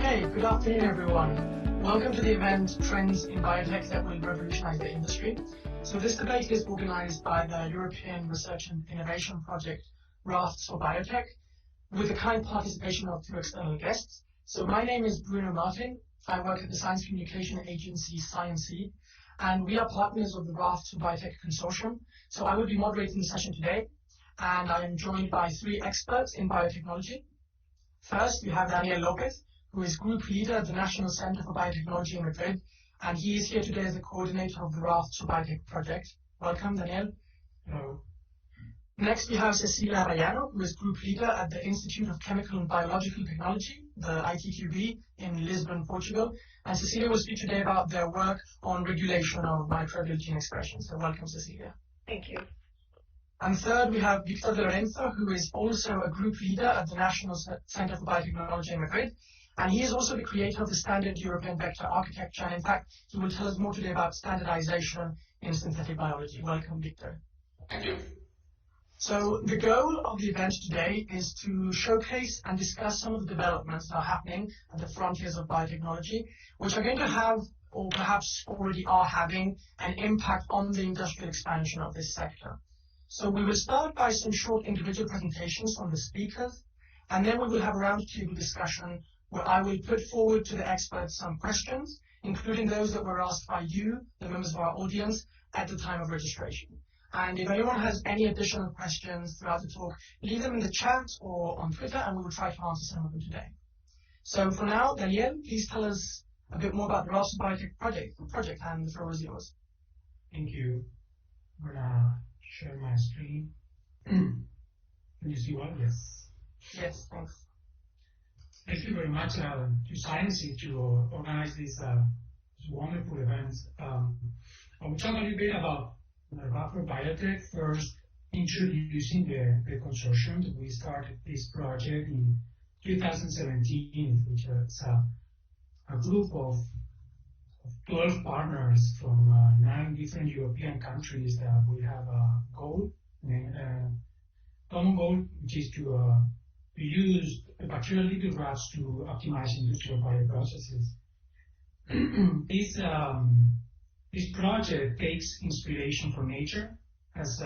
Okay, good afternoon everyone. Welcome to the event Trends in Biotech that will revolutionize the industry. So this debate is organized by the European Research and Innovation Project RaftsForBiotech with the kind participation of two external guests. So my name is Bruno Martin. I work at the Science Communication Agency ScienceC, and we are partners of the RaftsForBiotech consortium. So I will be moderating the session today, and I am joined by three experts in biotechnology. First, we have Daniel Lopez, who is group leader at the National Center for Biotechnology in Madrid, and he is here today as the coordinator of the RaftsForBiotech project. Welcome, Daniel. Hello. Next, we have Cecilia Rayano, who is group leader at the Institute of Chemical and Biological Technology, the ITQB, in Lisbon, Portugal. And Cecilia will speak today about their work on regulation of microbial gene expression. So welcome, Cecilia. Thank you. And third, we have Victor de Lorenzo, who is also a group leader at the National Center for Biotechnology in Madrid. And he is also the creator of the standard European vector architecture. And in fact, he will tell us more today about standardization in synthetic biology. Welcome, Victor. Thank you. So the goal of the event today is to showcase and discuss some of the developments that are happening at the frontiers of biotechnology, which are going to have, or perhaps already are having, an impact on the industrial expansion of this sector. So we will start by some short individual presentations from the speakers, and then we will have a roundtable discussion where I will put forward to the experts some questions, including those that were asked by you, the members of our audience, at the time of registration. And if anyone has any additional questions throughout the talk, leave them in the chat or on Twitter, and we will try to answer some of them today. So for now, Daniel, please tell us a bit more about the RaftsForBiotech project, and the floor is yours. Thank you. I'm gonna share my screen. Can you see one? Yes. Yes, thanks. Thank you very much to ScienceC to organize this wonderful event. I will talk a little bit about RaftsForBiotech, first introducing the consortium. We started this project in 2017, which is a group of 12 partners from 9 different European countries that we have a goal, common goal, which is to use bacterial lipid rafts to optimize industrial bioprocesses. This project takes inspiration from nature, as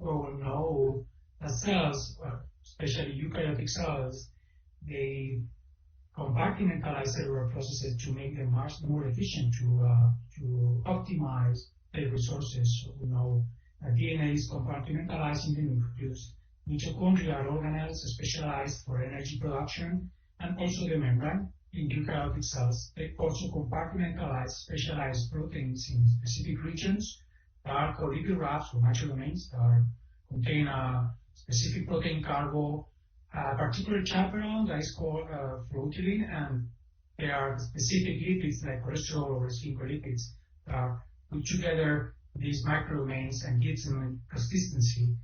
we all know that cells, especially eukaryotic cells, they compartmentalize cellular processes to make them much more efficient, to optimize their resources. So we know that DNA is compartmentalizing them, includes mitochondrial organelles specialized for energy production, and also the membrane in eukaryotic cells. They also compartmentalize specialized proteins in specific regions that are called lipid rafts or microdomains that contain a specific protein cargo, a particular chaperone that is called flotilin, and there are specific lipids like cholesterol or sphingolipids that put together these microdomains and gives them consistency.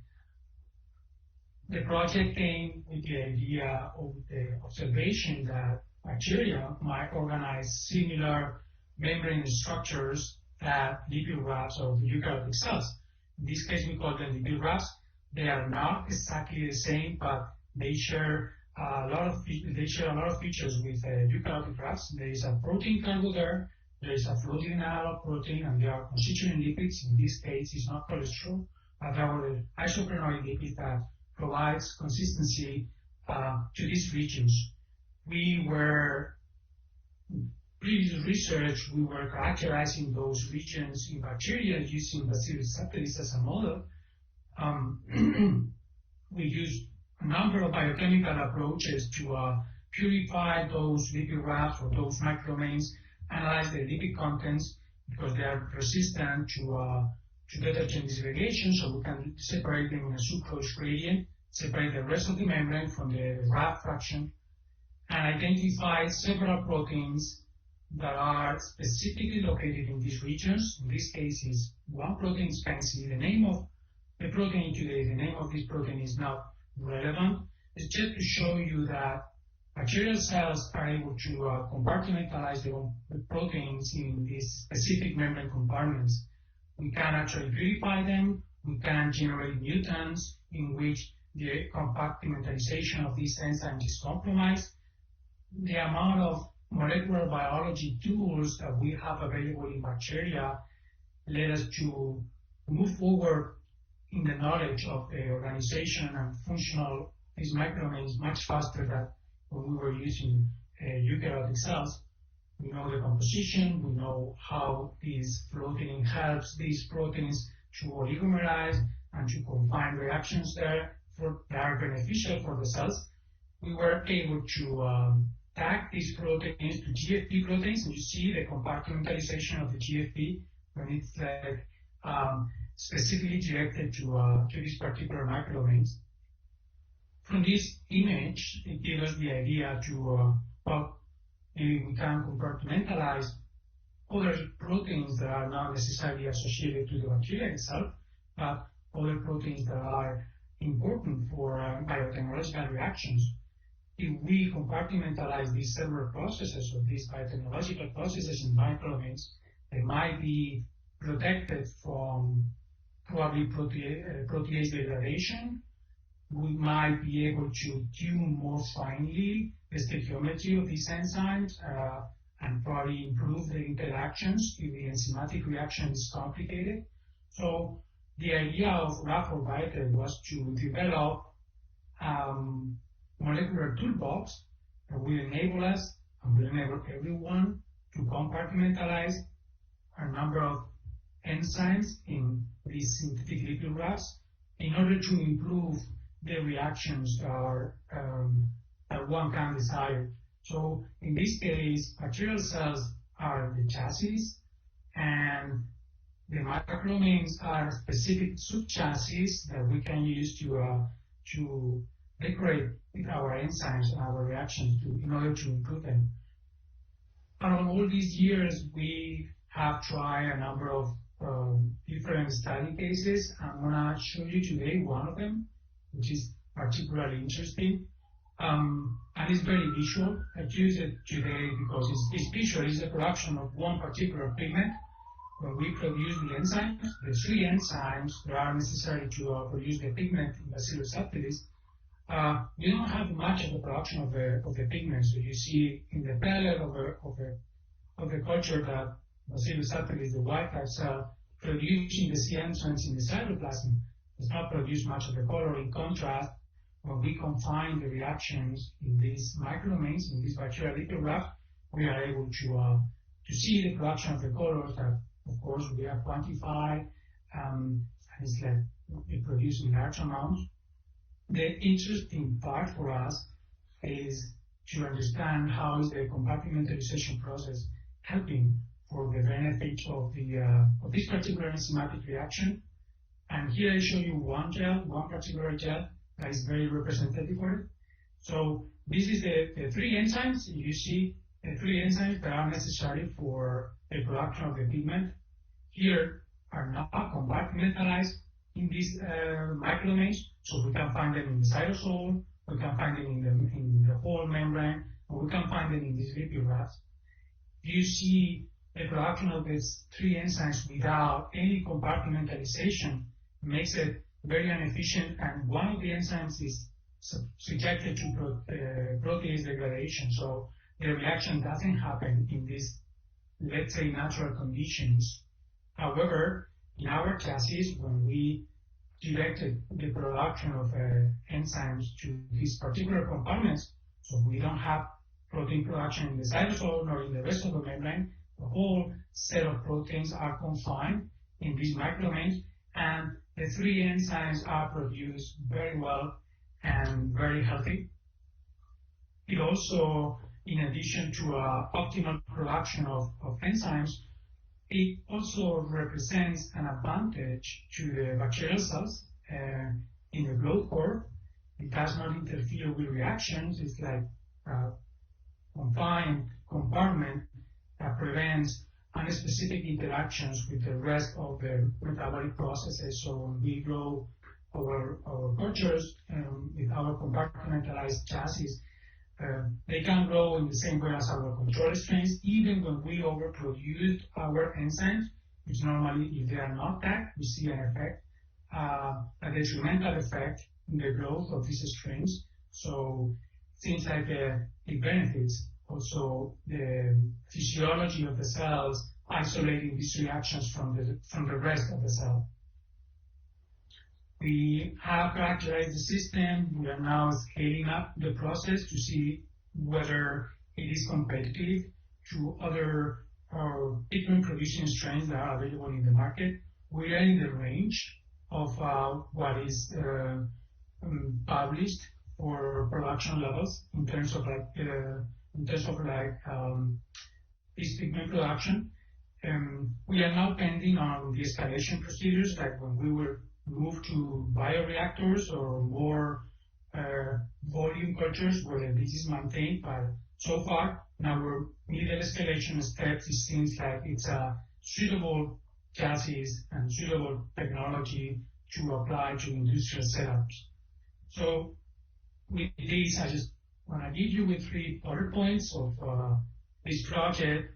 The project came with the idea of the observation that bacteria might organize similar membrane structures that lipid rafts or the eukaryotic cells. In this case, we call them lipid rafts. They are not exactly the same, but they share a lot of features with eukaryotic rafts. There is a protein cargo there. There is a floating analog protein, and there are constituent lipids. In this case, it's not cholesterol, but there are isoprenoid lipids that provides consistency to these regions. We were, previous research, we were characterizing those regions in bacteria using Bacillus subtilis as a model. We used a number of biochemical approaches to purify those lipid rafts or those microdomains, analyze the lipid contents because they are resistant to detergent dysregulation, so we can separate them in a sucrose gradient, separate the rest of the membrane from the raft fraction, and identify several proteins that are specifically located in these regions. In this case is one protein SPENCI. The name of the protein today, the name of this protein is not relevant. It's just to show you that bacterial cells are able to compartmentalize the proteins in these specific membrane compartments. We can actually purify them. We can generate mutants in which the compartmentalization of these enzymes is compromised. the amount of molecular biology tools that we have available in bacteria led us to move forward in the knowledge of the organization and function of these microorganisms much faster than when we were using eukaryotic cells. We know the composition, we know how this protein helps these proteins to oligomerize and to confine reactions there that are beneficial for the cells. We were able to tag these proteins to GFP proteins, and you see the compartmentalization of the GFP when it's specifically directed to these particular microdomains. From this image, it gives us the idea to, maybe we can compartmentalize other proteins that are not necessarily associated to the bacteria itself, but other proteins that are important for biotechnological reactions. If we compartmentalize these cellular processes or these biotechnological processes in microdomains, they might be protected from probably protease degradation. We might be able to tune more finely the stoichiometry of these enzymes and probably improve the interactions if the enzymatic reaction is complicated. So the idea of RaftsForBiotech was to develop molecular toolbox that will enable us and will enable everyone to compartmentalize a number of enzymes in these synthetic lipid rafts in order to improve the reactions that one can desire. So in this case, bacterial cells are the chassis, and the microdomains are specific sub-chassis that we can use to decorate with our enzymes and our reactions in order to improve them. Around all these years, we have tried a number of different study cases. I'm going to show you today one of them, which is particularly interesting. And it's very visual. I choose it today because it's visual. It's the production of one particular pigment. When we produce the enzymes, the three enzymes that are necessary to produce the pigment in Bacillus subtilis, we don't have much of the production of the pigments. So you see in the pellet of the culture that Bacillus subtilis, the white type cell, producing the C enzymes in the cytoplasm, does not produce much of the color. In contrast, when we confine the reactions in these microdomains, in this bacterial lipid raft, we are able to see the production of the colors that, of course, we have quantified, and it's like it produces in large amounts. The interesting part for us is to understand how is the compartmentalization process helping for the benefit of this particular enzymatic reaction. And here I show you one particular gel that is very representative for it. So this is the three enzymes. You see the three enzymes that are necessary for the production of the pigment. Here are not compartmentalized in these microdomains, so we can find them in the cytosol, we can find them in the whole membrane, and we can find them in these lipid rafts. You see the production of these three enzymes without any compartmentalization makes it very inefficient, and one of the enzymes is subjected to protease degradation, so the reaction doesn't happen in these, let's say, natural conditions. However, in our chassis, when we directed the production of enzymes to these particular compartments, so we don't have protein production in the cytosol nor in the rest of the membrane, the whole set of proteins are confined in these microdomains, and the three enzymes are produced very well and very healthy. It also, in addition to optimal production of enzymes, it also represents an advantage to the bacterial cells in the growth curve. It does not interfere with reactions. It's like a confined compartment that prevents unspecific interactions with the rest of the metabolic processes. So when we grow our cultures with our compartmentalized chassis, they can grow in the same way as our control strains, even when we overproduce our enzymes, which normally, if they are not tagged, we see an effect, a detrimental effect in the growth of these strains. So it seems like it benefits also the physiology of the cells, isolating these reactions from the rest of the cell. We have characterized the system. We are now scaling up the process to see whether it is competitive to other pigment producing strains that are available in the market. We are in the range of what is published for production levels in terms of this pigment production. We are now pending on the escalation procedures, like when we will move to bioreactors or more volume cultures, whether this is maintained. But so far, in our middle escalation steps, it seems like it's a suitable chassis and suitable technology to apply to industrial setups. So with this, I just want to give you with 3 other points of this project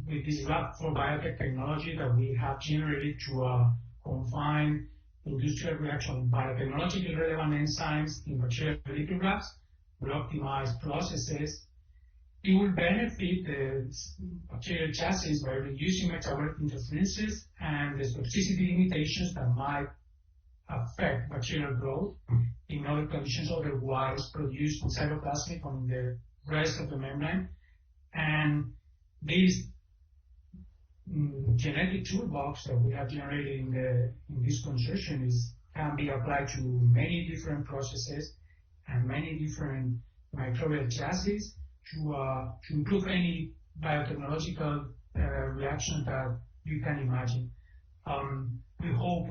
with this RaftsForBiotech technology that we have generated to confine industrial reaction biotechnologically relevant enzymes in bacterial lithographs will optimize processes. It will benefit the bacterial chassis by reducing metabolic interferences and the toxicity limitations that might affect bacterial growth in other conditions otherwise produced in cytoplasmic or in the rest of the membrane. And this genetic toolbox that we have generated in this consortium can be applied to many different processes and many different microbial chassis to improve any biotechnological reaction that you can imagine. We hope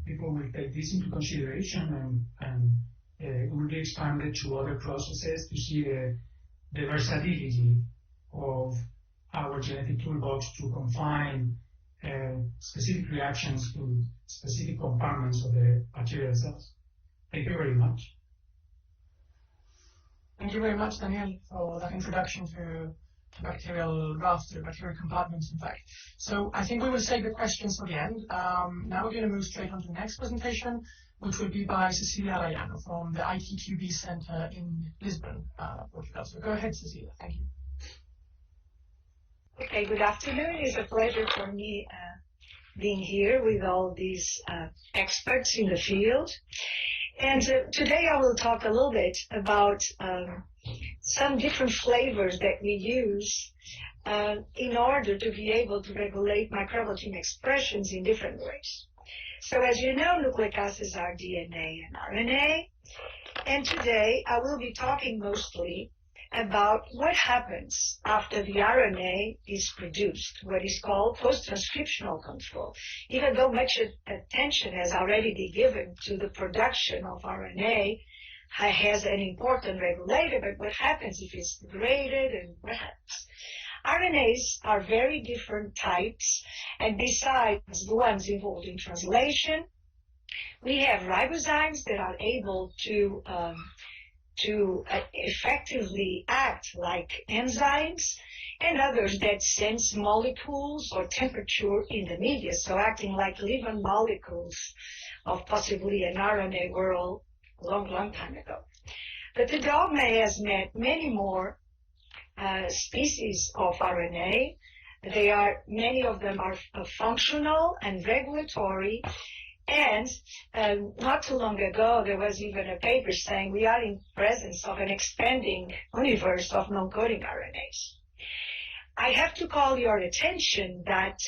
people will take this into consideration and it will be expanded to other processes to see the versatility of our genetic toolbox to confine specific reactions in specific compartments of the bacterial cells. Thank you very much. Thank you very much, Daniel, for that introduction to bacterial rafts, or bacterial compartments, in fact. So I think we will save the questions for the end. Now we're going to move straight on to the next presentation, which will be by Cecilia Arayano from the ITQB Center in Lisbon, Portugal. So go ahead, Cecilia. Thank you. Okay, good afternoon. It's a pleasure for me being here with all these experts in the field. And today I will talk a little bit about some different flavors that we use in order to be able to regulate microbial gene expressions in different ways. So as you know, nucleic acids are DNA and RNA. And today I will be talking mostly about what happens after the RNA is produced, what is called post-transcriptional control. Even though much attention has already been given to the production of RNA, has an important regulator, but what happens if it's degraded and what happens? RNAs are very different types, and besides the ones involved in translation, we have ribozymes that are able to effectively act like enzymes, and others that sense molecules or temperature in the media, so acting like living molecules of possibly an RNA world a long time ago. But the dogma has met many more species of RNA. Many of them are functional and regulatory. And not too long ago, there was even a paper saying we are in presence of an expanding universe of non-coding RNAs. I have to call your attention that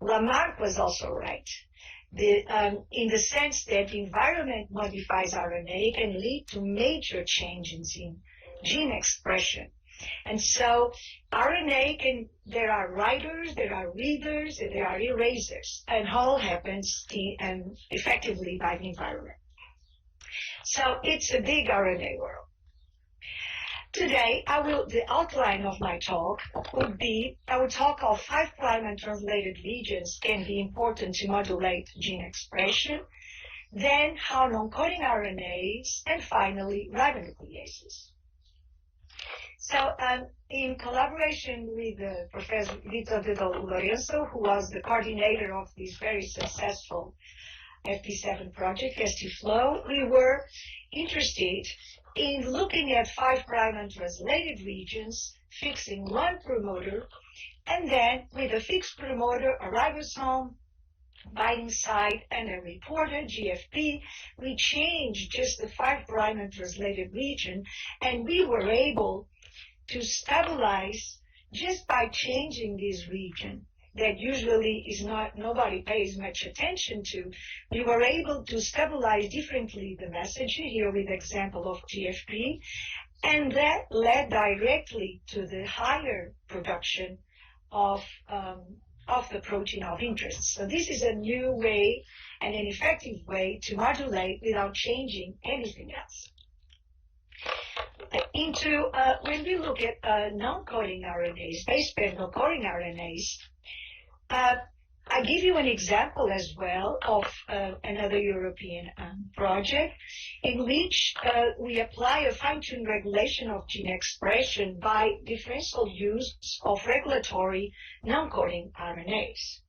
Lamarck was also right. In the sense that the environment modifies RNA can lead to major changes in gene expression. And so RNA there are writers, there are readers, and there are erasers, and all happens effectively by the environment. So it's a big RNA world. Today, the outline of my talk would be, I will talk of 5' untranslated regions can be important to modulate gene expression, then how non-coding RNAs, and finally ribonucleases. So in collaboration with Professor Vitor de Lorenzo, who was the coordinator of this very successful FP7 project, FT-Flow, we were interested in looking at 5' untranslated regions, fixing one promoter, and then with a fixed promoter, a ribosome, binding site, and a reporter, GFP, we changed just the 5' untranslated region, and we were able to stabilize just by changing this region that usually is not, nobody pays much attention to. We were able to stabilize differently the message here with example of GFP, and that led directly to the higher production of the protein of interest. So this is a new way and an effective way to modulate without changing anything else. When we look at non-coding RNAs, base pair non-coding RNAs, I give you an example as well of another European project in which we apply a fine-tuned regulation of gene expression by differential use of regulatory non-coding RNAs.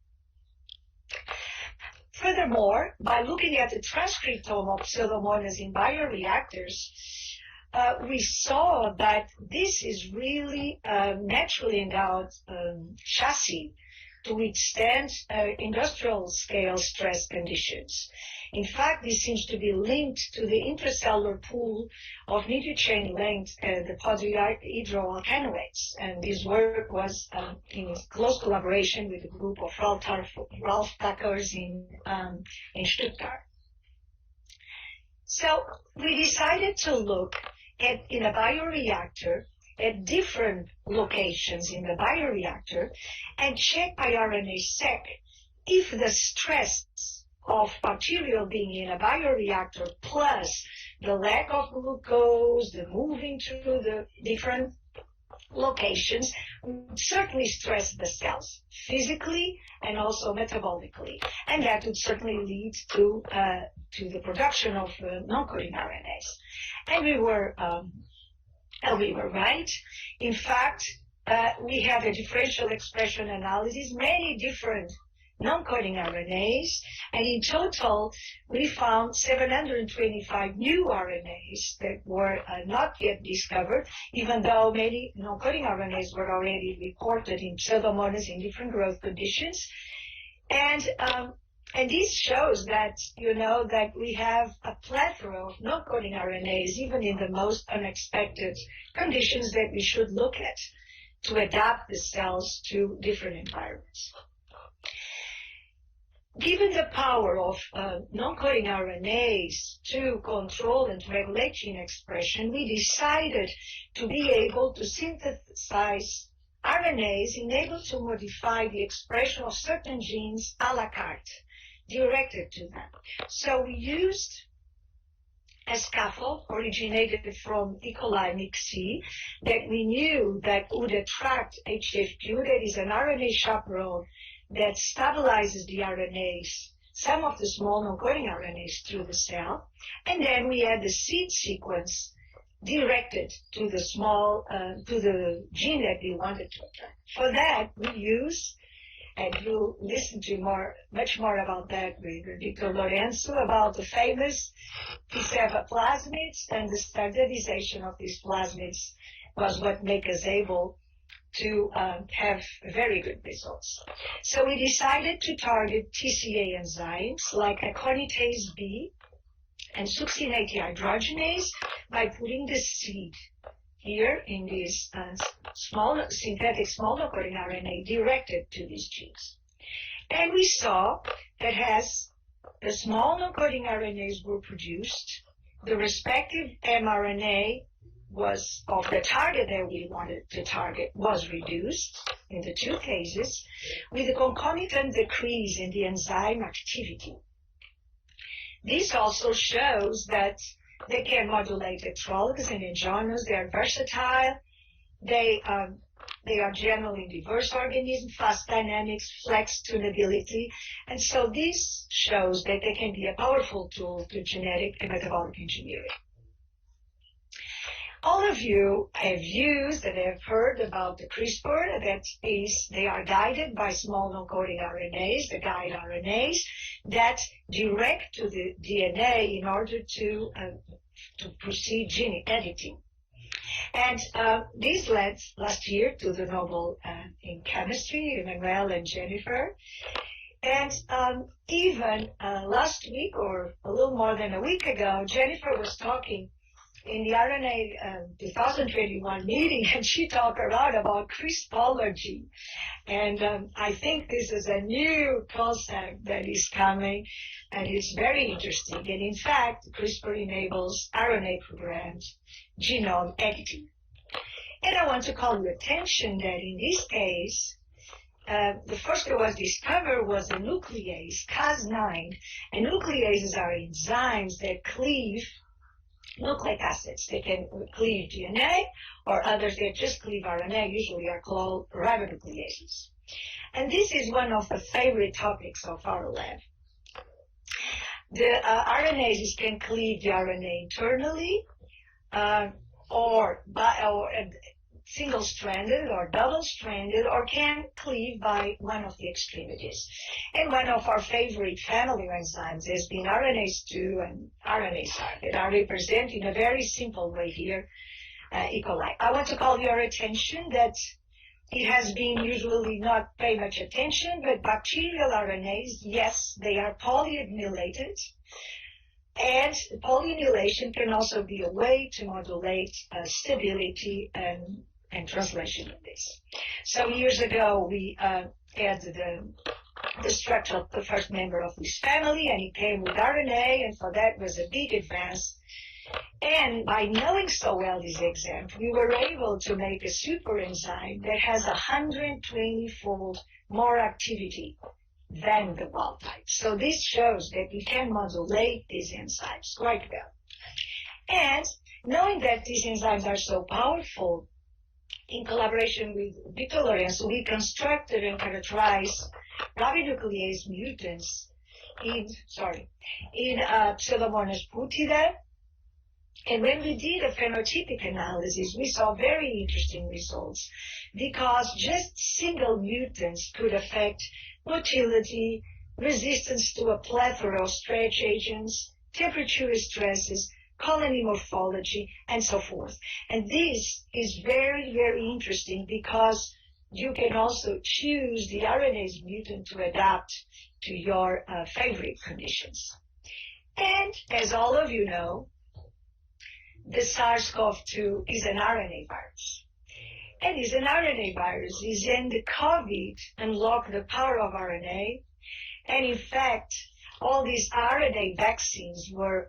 Furthermore, by looking at the transcriptome of Pseudomonas in bioreactors, we saw that this is really naturally endowed chassis to withstand industrial scale stress conditions. In fact, this seems to be linked to the intracellular pool of nuclear chain length, the polyhydroalkanoates. And this work was in close collaboration with a group of Ralph Tuckers in Stuttgart. So we decided to look at, in a bioreactor, at different locations in the bioreactor and check by RNA-seq if the stress of bacterial being in a bioreactor plus the lack of glucose, the moving through the different locations would certainly stress the cells physically and also metabolically. And that would certainly lead to the production of non-coding RNAs. And we were right. In fact, we had a differential expression analysis, many different non-coding RNAs, and in total, we found 725 new RNAs that were not yet discovered, even though many non-coding RNAs were already reported in Pseudomonas in different growth conditions. And this shows that, that we have a plethora of non-coding RNAs, even in the most unexpected conditions that we should look at to adapt the cells to different environments. Given the power of non-coding RNAs to control and regulate gene expression, we decided to be able to synthesize RNAs enabled to modify the expression of certain genes a la carte, directed to them. So we used a scaffold originated from E. coli MIC-C that we knew that would attract HFQ, that is an RNA chaperone that stabilizes the RNAs, some of the small non-coding RNAs through the cell. And then we had the seed sequence directed to the to the gene that we wanted to attract. For that, we use, and you'll listen to much more about that with Victor Lorenzo, about the famous P7 plasmids, and the standardization of these plasmids was what made us able to have very good results. So we decided to target TCA enzymes like aconitase B and succinate dehydrogenase by putting the seed here in this synthetic small non-coding RNA directed to these genes. And we saw that as the small non-coding RNAs were produced, the respective mRNA was of the target that we wanted to target was reduced in the two cases, with a concomitant decrease in the enzyme activity. This also shows that they can modulate electrolysis and endogenous. They are versatile. They are generally diverse organisms, fast dynamics, flex tunability, and so this shows that they can be a powerful tool to genetic and metabolic engineering. All of you have used and have heard about the CRISPR, that is, they are guided by small non-coding RNAs, the guide RNAs. that direct to the DNA in order to proceed gene editing. And this led last year to the Nobel in chemistry, Emmanuel and Jennifer. And even last week, or a little more than a week ago, Jennifer was talking in the RNA 2021 meeting, and she talked a lot about CRISPRology. And I think this is a new concept that is coming, and it's very interesting. And in fact, CRISPR enables RNA-programmed genome editing. And I want to call your attention that in this case, the first that was discovered was a nuclease, Cas9. And nucleases are enzymes that cleave nucleic acids. They can cleave DNA, or others that just cleave RNA, usually are called ribonucleases. And this is one of the favorite topics of our lab. The RNases can cleave the RNA internally, or single-stranded or double-stranded, or can cleave by one of the extremities. And one of our favorite family of enzymes has been RNase 2 and RNase that are represented in a very simple way here, E. coli. I want to call your attention that it has been usually not paid much attention, but bacterial RNAs, yes, they are polyadenylated. And polyannulation can also be a way to modulate stability and translation of this. So years ago, we had the structure of the first member of this family, and it came with RNA, and for that was a big advance. And by knowing so well this enzyme, we were able to make a super enzyme that has 120-fold more activity than the wild type. So this shows that we can modulate these enzymes quite well. And knowing that these enzymes are so powerful, in collaboration with Victor Lorenzo, we constructed and characterized ribonuclease mutants in Pseudomonas putida. And when we did a phenotypic analysis, we saw very interesting results, because just single mutants could affect motility, resistance to a plethora of stretch agents, temperature stresses, colony morphology, and so forth. And this is very, very interesting, because you can also choose the RNase mutant to adapt to your favorite conditions. And as all of you know, the SARS-CoV-2 is an RNA virus. And is an RNA virus, is in the COVID unlocked the power of RNA. And in fact, all these RNA vaccines were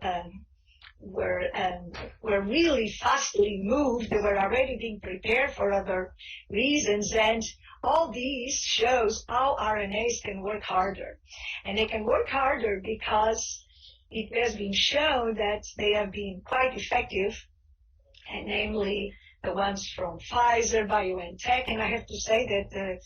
really fastly moved. They were already being prepared for other reasons. And all these shows how RNAs can work harder. And they can work harder because it has been shown that they have been quite effective, and namely the ones from Pfizer, BioNTech. And I have to say that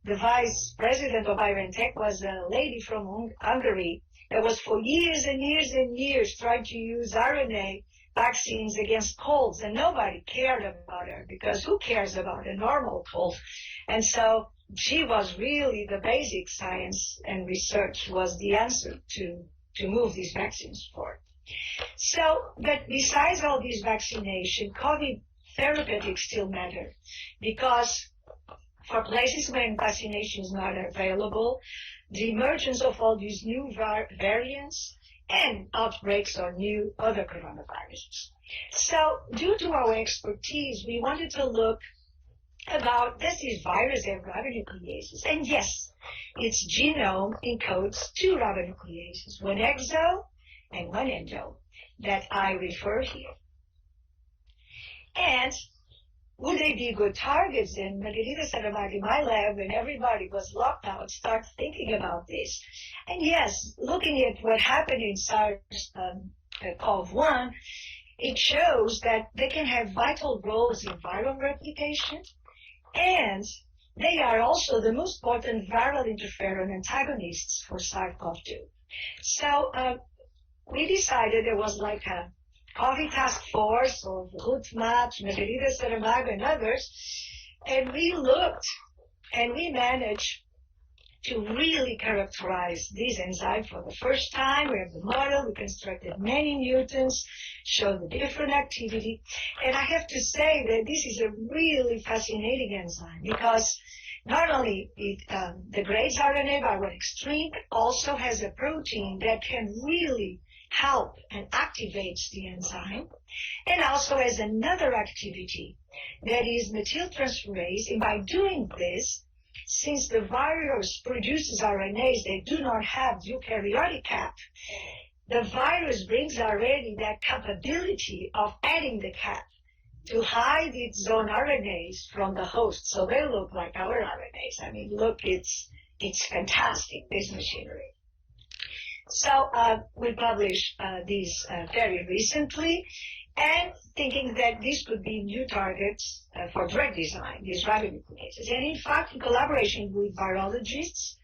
the vice president of BioNTech was a lady from Hungary that was for years and years and years trying to use RNA vaccines against colds, and nobody cared about her, because who cares about a normal cold? And so she was really the basic science and research was the answer to move these vaccines forward. So, but besides all these vaccination, COVID therapeutics still matter, because for places where vaccination is not available, the emergence of all these new variants and outbreaks of new other coronaviruses. So, due to our expertise, we wanted to look about, does this virus have ribonucleases? And yes, its genome encodes 2 ribonucleases, one exo and one endo, that I refer here. And would they be good targets? And Margarita Saramago in my lab, when everybody was locked out, started thinking about this. And yes, looking at what happened in SARS-CoV-1, it shows that they can have vital roles in viral replication, and they are also the most potent viral interferon antagonists for SARS-CoV-2. So we decided there was like a COVID task force of Ruth Match, Margarita Saramago, and others, and we looked and we managed to really characterize this enzyme for the first time. We have the model, we constructed many mutants, show the different activity. And I have to say that this is a really fascinating enzyme because not only it degrades RNA by one extreme, but also has a protein that can really help and activates the enzyme, and also has another activity that is methyltransferase. And by doing this, since the virus produces RNAs that do not have eukaryotic cap, the virus brings already that capability of adding the cap to hide its own RNAs from the host, so they look like our RNAs. I mean, look, it's fantastic, this machinery. So we published these very recently, and thinking that this could be new targets for drug design, these ribonucleases. And in fact, in collaboration with virologists,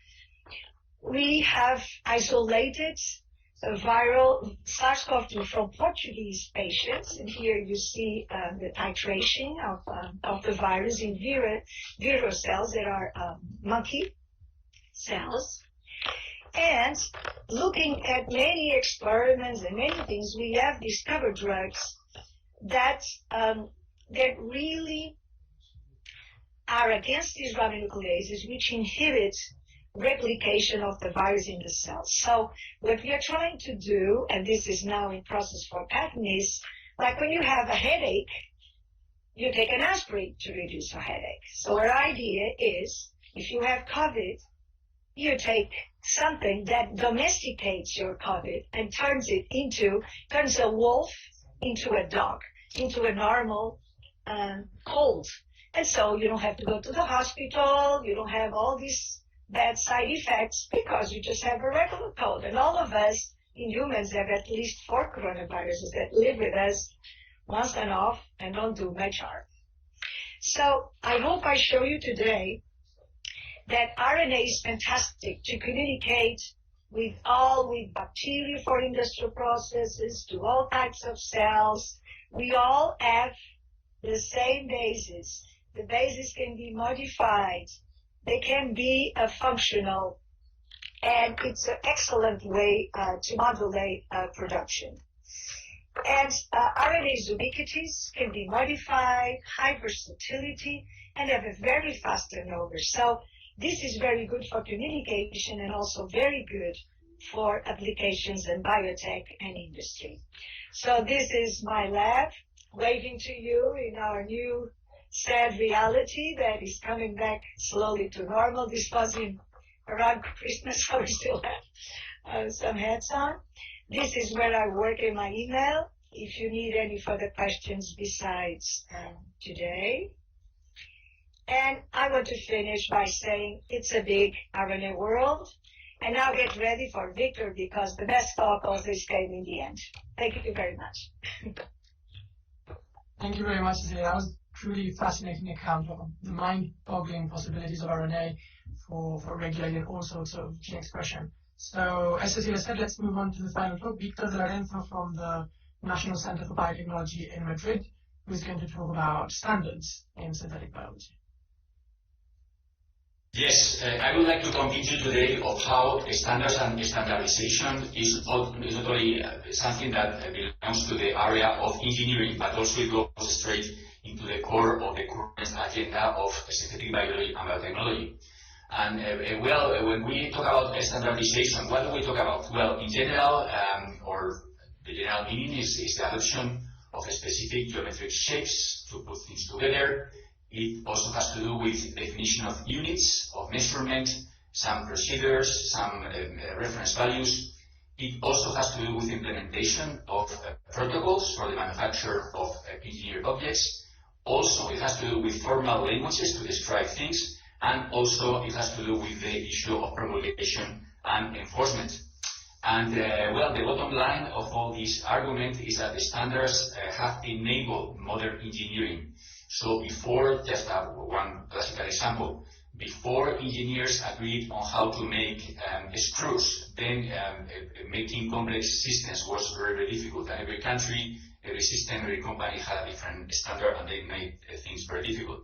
we have isolated viral SARS-CoV-2 from Portuguese patients. And here you see the titration of the virus in viral cells that are monkey cells. And looking at many experiments and many things, we have discovered drugs that really are against these ribonucleases, which inhibit replication of the virus in the cells. So what we are trying to do, and this is now in process for patent, is like when you have a headache, you take an aspirin to reduce a headache. So our idea is, if you have COVID, you take something that domesticates your COVID and turns a wolf into a dog, into a normal cold. And so you don't have to go to the hospital, you don't have all these bad side effects because you just have a regular cold. And all of us in humans have at least 4 coronaviruses that live with us once and off and don't do much harm. So I hope I show you today that RNA is fantastic to communicate with bacteria for industrial processes, to all types of cells. We all have the same basis. The basis can be modified. They can be functional. And it's an excellent way to modulate production. And RNA is ubiquitous, can be modified, high versatility, and have a very fast turnover. So this is very good for communication and also very good for applications in biotech and industry. So this is my lab waving to you in our new sad reality that is coming back slowly to normal. This was around Christmas, so we still have some hats on. This is where I work in my email if you need any further questions besides today. And I want to finish by saying it's a big RNA world. And now get ready for Victor because the best talk always came in the end. Thank you very much. Thank you very much, Cecilia. That was truly fascinating account of the mind-boggling possibilities of RNA for regulating all sorts of gene expression. So, as Cecilia said, let's move on to the final talk. Victor de Lorenzo from the National Center for Biotechnology in Madrid, who's going to talk about standards in synthetic biology. Yes, I would like to convince you today of how standards and standardization is not only something that belongs to the area of engineering, but also it goes straight into the core of the current agenda of synthetic biology and biotechnology. And when we talk about standardization, what do we talk about? Well, in general, or the general meaning is the adoption of specific geometric shapes to put things together. It also has to do with definition of units of measurement, some procedures, some reference values. It also has to do with implementation of protocols for the manufacture of engineered objects. Also, it has to do with formal languages to describe things, and also it has to do with the issue of promulgation and enforcement. And the bottom line of all this argument is that the standards have enabled modern engineering. So before, just one classical example, before engineers agreed on how to make screws, then making complex systems was very, very difficult. And every country, every system, every company had a different standard, and they made things very difficult.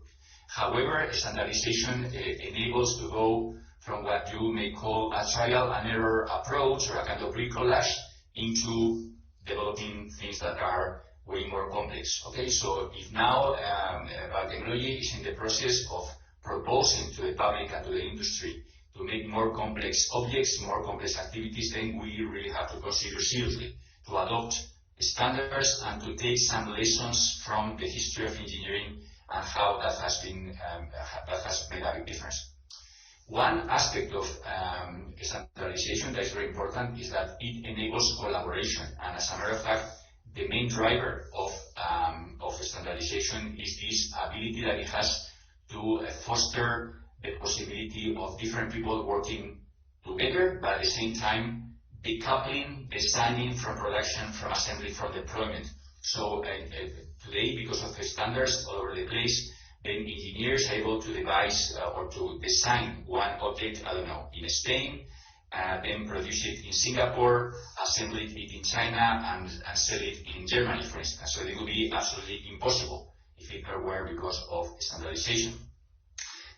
However, standardization enables to go from what you may call a trial and error approach or a kind of bricolage into developing things that are way more complex. Okay, so if now biotechnology is in the process of proposing to the public and to the industry to make more complex objects, more complex activities, then we really have to consider seriously to adopt standards and to take some lessons from the history of engineering and how that has been that has made a big difference. One aspect of standardization that is very important is that it enables collaboration, and as a matter of fact, the main driver of standardization is this ability that it has to foster the possibility of different people working together, but at the same time decoupling designing from production, from assembly, from deployment. So today, because of the standards all over the place, then engineers are able to devise or to design one object, I don't know, in Spain, then produce it in Singapore, assemble it in China, and sell it in Germany, for instance. So it would be absolutely impossible if it were because of standardization.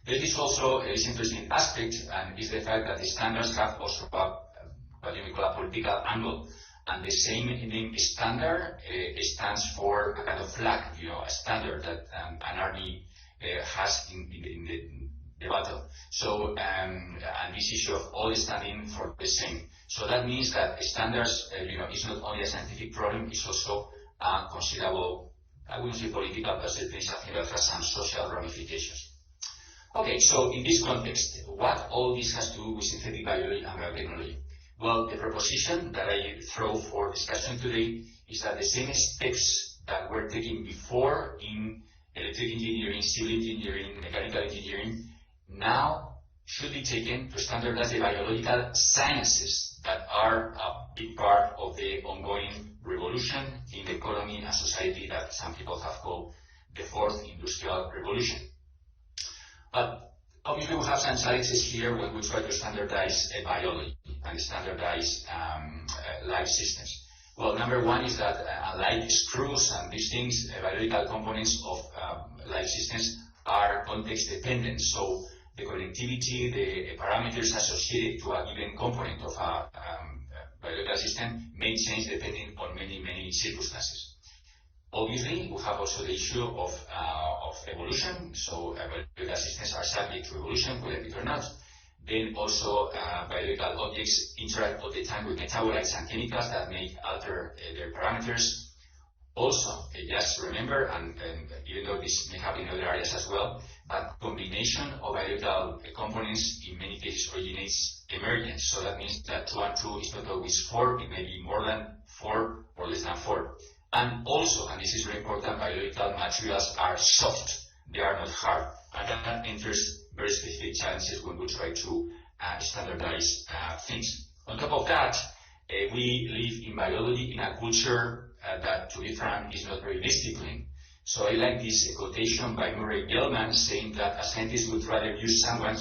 There is also this interesting aspect, and is the fact that the standards have also what you may call a political angle. And the same name standard stands for a kind of flag, a standard that an army has in the battle. So, and this issue of all standing for the same. So that means that standards, is not only a scientific problem, it's also a considerable, I wouldn't say political, but certainly something that has some social ramifications. Okay, so in this context, what all this has to do with synthetic biology and biotechnology? Well, the proposition that I throw for discussion today is that the same steps that were taken before in electric engineering, civil engineering, mechanical engineering, now should be taken to standardize the biological sciences that are a big part of the ongoing revolution in the economy and society that some people have called the fourth industrial revolution. But obviously we have some challenges here when we try to standardize biology and standardize life systems. Well, number one is that unlike screws and these things, biological components of life systems are context dependent. So the connectivity, the parameters associated to a given component of a biological system may change depending on many circumstances. Obviously, we have also the issue of evolution. So biological systems are subject to evolution, whether it or not. Then also biological objects interact all the time with metabolites and chemicals that may alter their parameters. Also, just remember, and even though this may happen in other areas as well, but combination of biological components in many cases originates emergence. So that means that 2 and 2 is not always 4, it may be more than 4 or less than 4. And also, and this is very important, biological materials are soft, they are not hard. And that enters very specific challenges when we try to standardize things. On top of that, we live in biology in a culture that, to be frank, is not very disciplined. So I like this quotation by Murray Gell-Mann saying that a scientist would rather use someone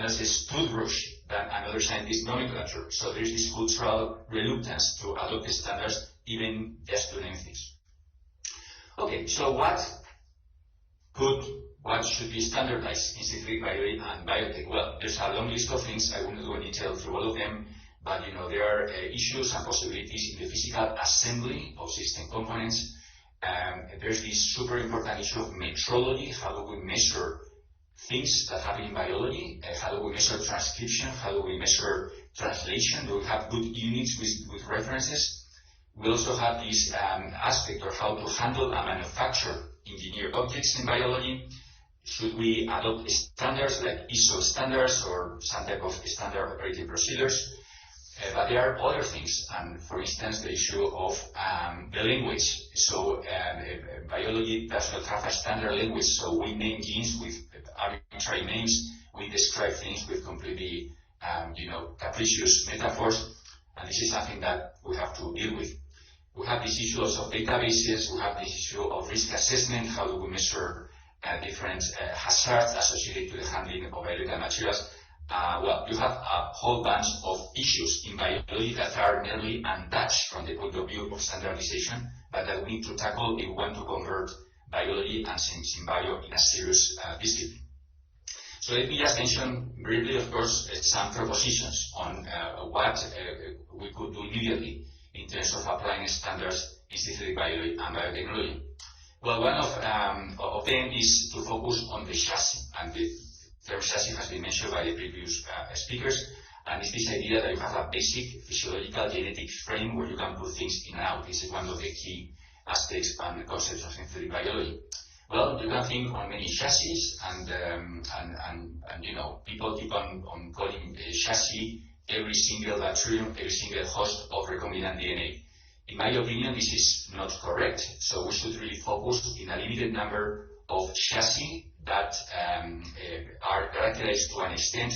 else's toothbrush than another scientist's nomenclature. So there is this cultural reluctance to adopt the standards, even just to name things. Okay, so what should be standardized in synthetic biology and biotech? Well, there's a long list of things. I won't go in detail through all of them, but there are issues and possibilities in the physical assembly of system components. There's this super important issue of metrology. How do we measure things that happen in biology? How do we measure transcription? How do we measure translation? Do we have good units with references? We also have this aspect of how to handle and manufacture engineered objects in biology. Should we adopt standards like ISO standards or some type of standard operating procedures? But there are other things, and for instance, the issue of the language. So biology does not have a standard language, so we name genes with arbitrary names, we describe things with completely capricious metaphors, and this is something that we have to deal with. We have these issues of databases, we have this issue of risk assessment, how do we measure different hazards associated to the handling of biological materials. Well, you have a whole bunch of issues in biology that are nearly untouched from the point of view of standardization, but that we need to tackle if we want to convert biology and synbio in a serious discipline. So let me just mention briefly, of course, some propositions on what we could do immediately in terms of applying standards in synthetic biology and biotechnology. Well, one of them is to focus on the chassis, and the term chassis has been mentioned by the previous speakers, and it's this idea that you have a basic physiological genetic frame where you can put things in and out. This is one of the key aspects and concepts of synthetic biology. Well, you can think on many chassis, and you know, people keep on calling a chassis every single bacterium, every single host of recombinant DNA. In my opinion, this is not correct. So we should really focus in a limited number of chassis that are characterized to an extent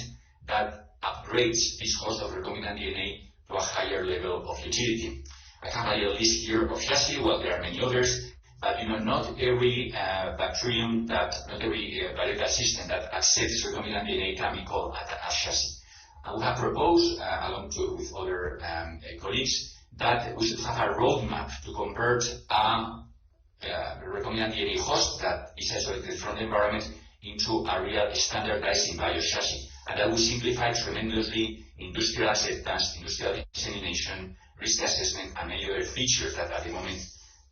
that upgrades this host of recombinant DNA to a higher level of utility. I have a little list here of chassis. Well, there are many others, but you know, not every bacterium, not every biological system that accepts recombinant DNA can be called a chassis. And we have proposed, along with other colleagues, that we should have a roadmap to convert a recombinant DNA host that is isolated from the environment into a real standardized synbio chassis. And that will simplify tremendously industrial acceptance, industrial dissemination, risk assessment, and many other features that at the moment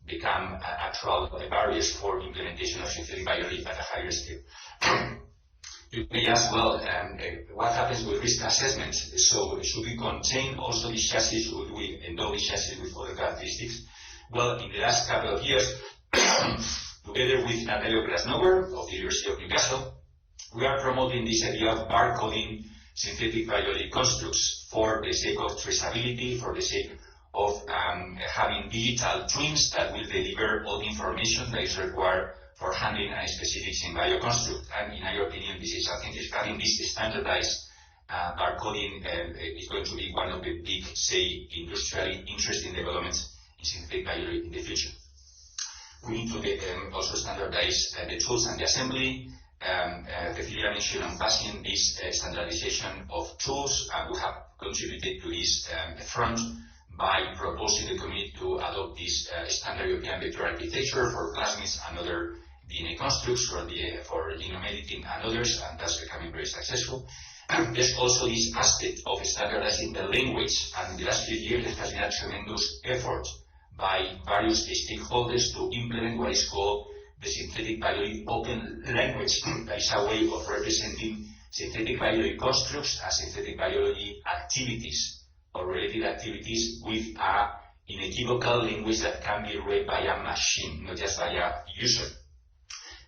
become actual barriers for implementation of synthetic biology at a higher scale. You may ask, well, what happens with risk assessment? So should we contain also these chassis? Should we endow these chassis with other characteristics? Well, in the last couple of years, together with Natalia Krasnover of the University of Newcastle, we are promoting this idea of barcoding synthetic biology constructs for the sake of traceability, for the sake of having digital twins that will deliver all the information that is required for handling a specific synbio construct. And in my opinion, this is something that having this standardized barcoding is going to be one of the big, say, industrially interesting developments in synthetic biology in the future. We need to also standardize the tools and the assembly. Cecilia mentioned on passing this standardization of tools, and we have contributed to this front by proposing the community to adopt this standard European vector architecture for plasmids and other DNA constructs for genome editing and others, and that's becoming very successful. There's also this aspect of standardizing the language, and in the last few years there has been a tremendous effort by various stakeholders to implement what is called the synthetic biology open language. That is a way of representing synthetic biology constructs as synthetic biology activities or related activities with an inequivocal language that can be read by a machine, not just by a user.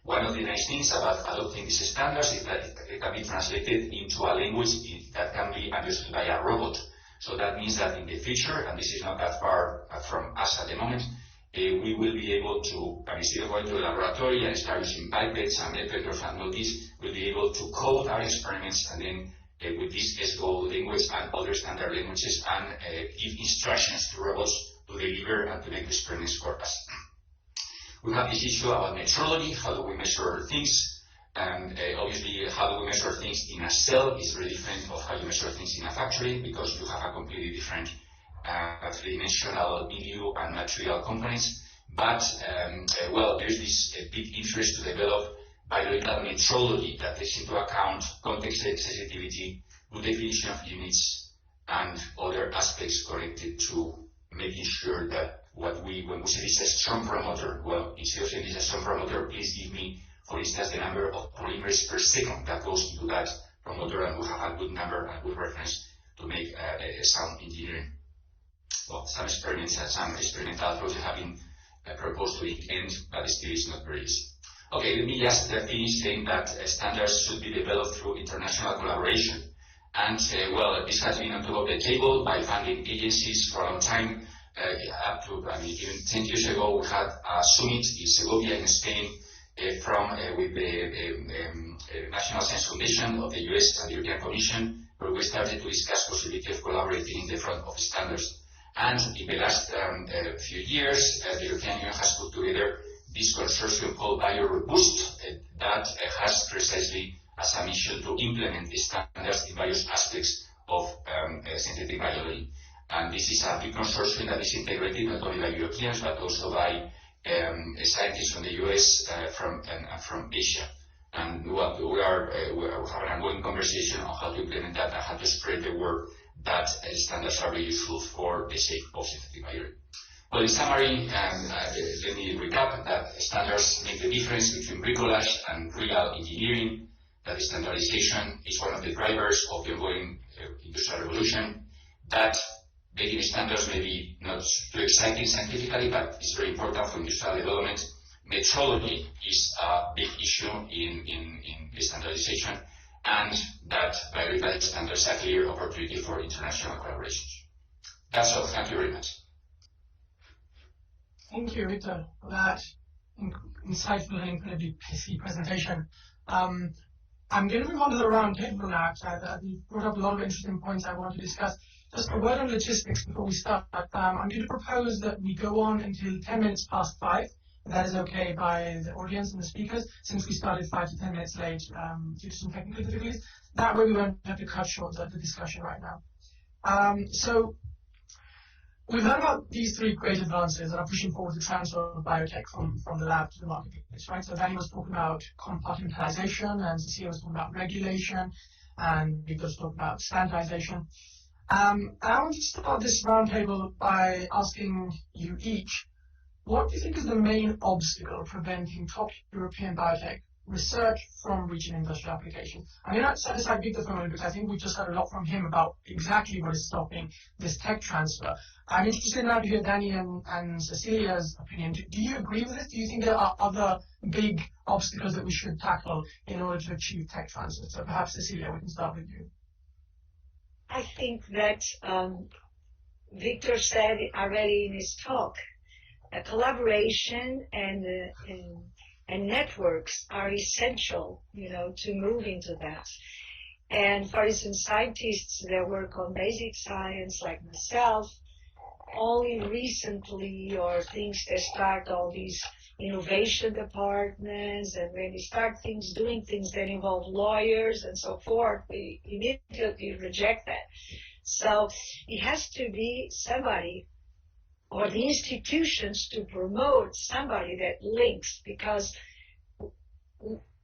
One of the nice things about adopting these standards is that it can be translated into a language that can be understood by a robot. So that means that in the future, and this is not that far from us at the moment, we will be able to, instead of going to the laboratory and start using pipettes and vectors and all this, we'll be able to code our experiments and then with this SGO language and other standard languages and give instructions to robots to deliver and to make experiments for us. We have this issue about metrology. How do we measure things? And obviously, how do we measure things in a cell is very different of how you measure things in a factory, because you have a completely different three-dimensional milieu and material components. But well, there's this big interest to develop biological metrology that takes into account context sensitivity, good definition of units, and other aspects connected to making sure that when we say this is a strong promoter, well, instead of saying this is a strong promoter, please give me, for instance, the number of polymers per second that goes into that promoter, and we have a good number and good reference to make sound engineering. Well, some experiments and some experimental approaches have been proposed to the end, but still is not very easy. Okay, let me just finish saying that standards should be developed through international collaboration. And well, this has been on top of the table by funding agencies for a long time. Up to, even 10 years ago, we had a summit in Segovia in Spain with the National Science Foundation of the US and the European Commission, where we started to discuss possibility of collaborating in the front of standards. And in the last few years, the European Union has put together this consortium called BioRobust that has precisely as a mission to implement the standards in various aspects of synthetic biology. And this is a big consortium that is integrated not only by Europeans but also by scientists from the US and from Asia. And we are having an ongoing conversation on how to implement that and how to spread the word that standards are very useful for the sake of synthetic biology. Well, in summary, let me recap that standards make the difference between bricolage and real engineering, that standardization is one of the drivers of the ongoing industrial revolution, that making standards may be not too exciting scientifically, but it's very important for industrial development. Metrology is a big issue in standardization, and that biological standards are a clear opportunity for international collaborations. That's all. Thank you very much. Thank you, Victor, for that insightful and incredibly pithy presentation. I'm going to move on to the roundtable now. You brought up a lot of interesting points I want to discuss. Just a word on logistics before we start. I'm going to propose that we go on until 10 minutes past 5. That is okay by the audience and the speakers, since we started 5 to 10 minutes late due to some technical difficulties. That way we won't have to cut short the discussion right now. So we've heard about these three great advances that are pushing forward the transfer of biotech from the lab to the marketplace, right? So Danny was talking about compartmentalization, and Cecilia was talking about regulation, and Victor was talking about standardization. And I want to start this roundtable by asking you each, what do you think is the main obstacle preventing top European biotech research from reaching industrial application? I'm going to set aside Victor for a moment because I think we just heard a lot from him about exactly what is stopping this tech transfer. I'm interested now to hear Danny and Cecilia's opinion. Do you agree with this? Do you think there are other big obstacles that we should tackle in order to achieve tech transfer? So perhaps, Cecilia, we can start with you. I think that Victor said already in his talk, collaboration and networks are essential, to move into that. And for instance, scientists that work on basic science, like myself, only recently, or things that start all these innovation departments, and when they start doing things that involve lawyers and so forth, we immediately reject that. So it has to be somebody, or the institutions, to promote somebody that links, because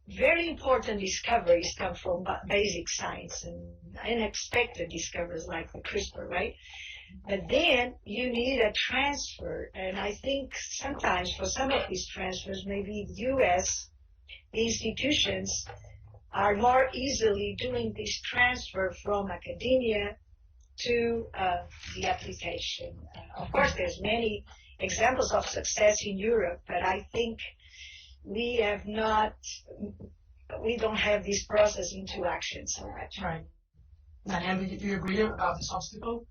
very important discoveries come from basic science and unexpected discoveries like the CRISPR, right? But then you need a transfer, and I think sometimes for some of these transfers, maybe the U.S. institutions are more easily doing this transfer from academia to the application. Of course, there's many examples of success in Europe, but I think we don't have this process into action so much. Right. Daniel, do you agree about this obstacle?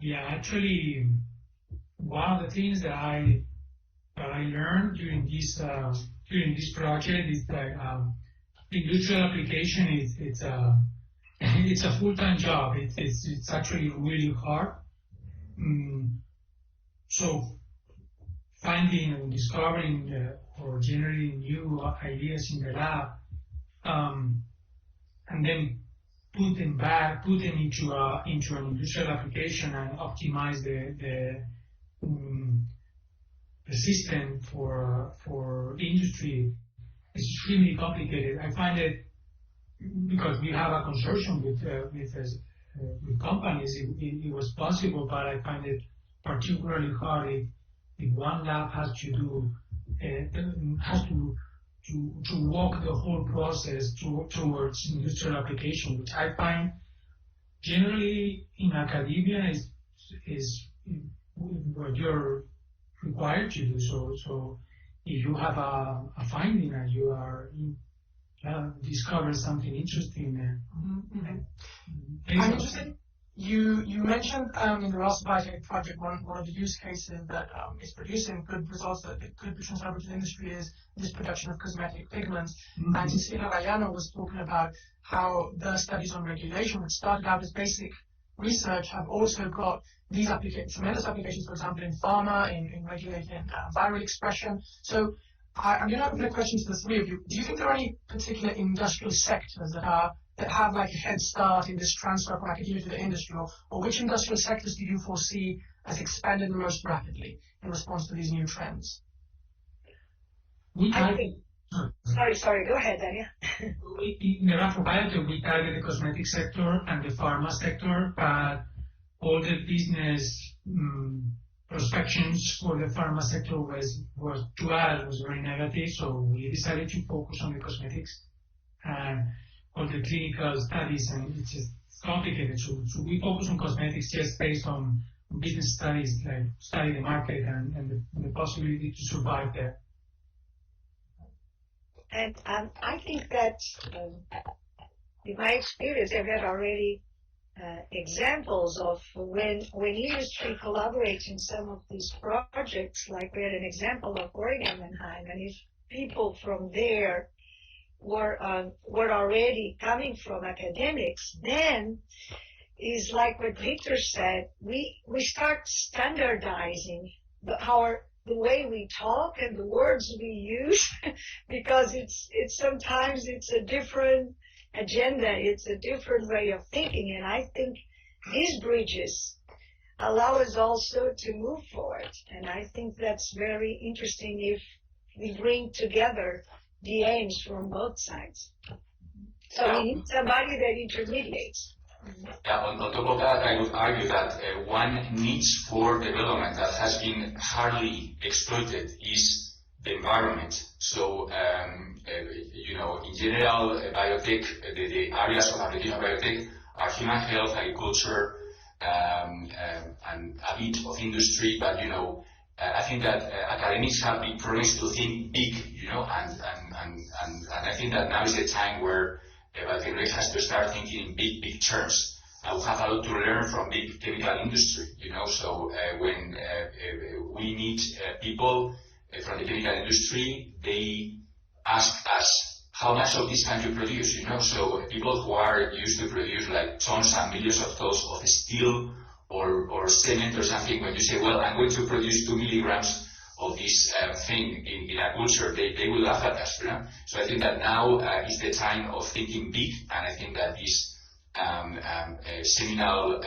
Yeah, actually, one of the things that I learned during this project is that industrial application it's a full-time job. It's actually really hard. So finding and discovering or generating new ideas in the lab, and then put them into an industrial application and optimize the system for industry is extremely complicated. I find it, because we have a consortium with companies, it was possible, but I find it particularly hard if one lab has to walk the whole process towards industrial application, which I find generally in academia is what you're required to do. So if you have a finding and you are discover something interesting. I'm interested. You mentioned in the RaftsForBiotech project one of the use cases that is producing good results that could be transferable to the industry is this production of cosmetic pigments. And Cecilia Gallano was talking about how the studies on regulation, which started out as basic research, have also got these tremendous applications, for example, in pharma, in regulating viral expression. So I'm going to open the question to the three of you. Do you think there are any particular industrial sectors that have like a head start in this transfer from academia to the industry, or which industrial sectors do you foresee as expanding the most rapidly in response to these new trends? Sorry, go ahead, Daniel. In RaftsForBiotech, we target the cosmetic sector and the pharma sector, but all the business prospections for the pharma sector was to us was very negative, so we decided to focus on the cosmetics and all the clinical studies, and it's just complicated. So we focus on cosmetics just based on business studies, like study the market and the possibility to survive there. And I think that, in my experience, I've had already examples of when industry collaborates in some of these projects, like we had an example of Oregon and if people from there were already coming from academics, then is like what Victor said, we start standardizing the way we talk and the words we use, because it's sometimes it's a different agenda, it's a different way of thinking, and I think these bridges allow us also to move forward, and I think that's very interesting if we bring together the aims from both sides. So we need somebody that intermediates. Yeah, on top of that, I would argue that one niche for development that has been hardly exploited is the environment. So, in general, biotech, the areas of application of biotech are human health, agriculture, and a bit of industry. But I think that academics have been promised to think big, and I think that now is the time where biotechnology has to start thinking in big terms. And we have a lot to learn from big chemical industry, So when we need people from the chemical industry, they ask us, how much of this can you produce, So people who are used to produce like tons and millions of tons of steel or cement or something, when you say, well, I'm going to produce 2 milligrams of this thing in agriculture, they will laugh at us. So I think that now is the time of thinking big, and I think that these seminal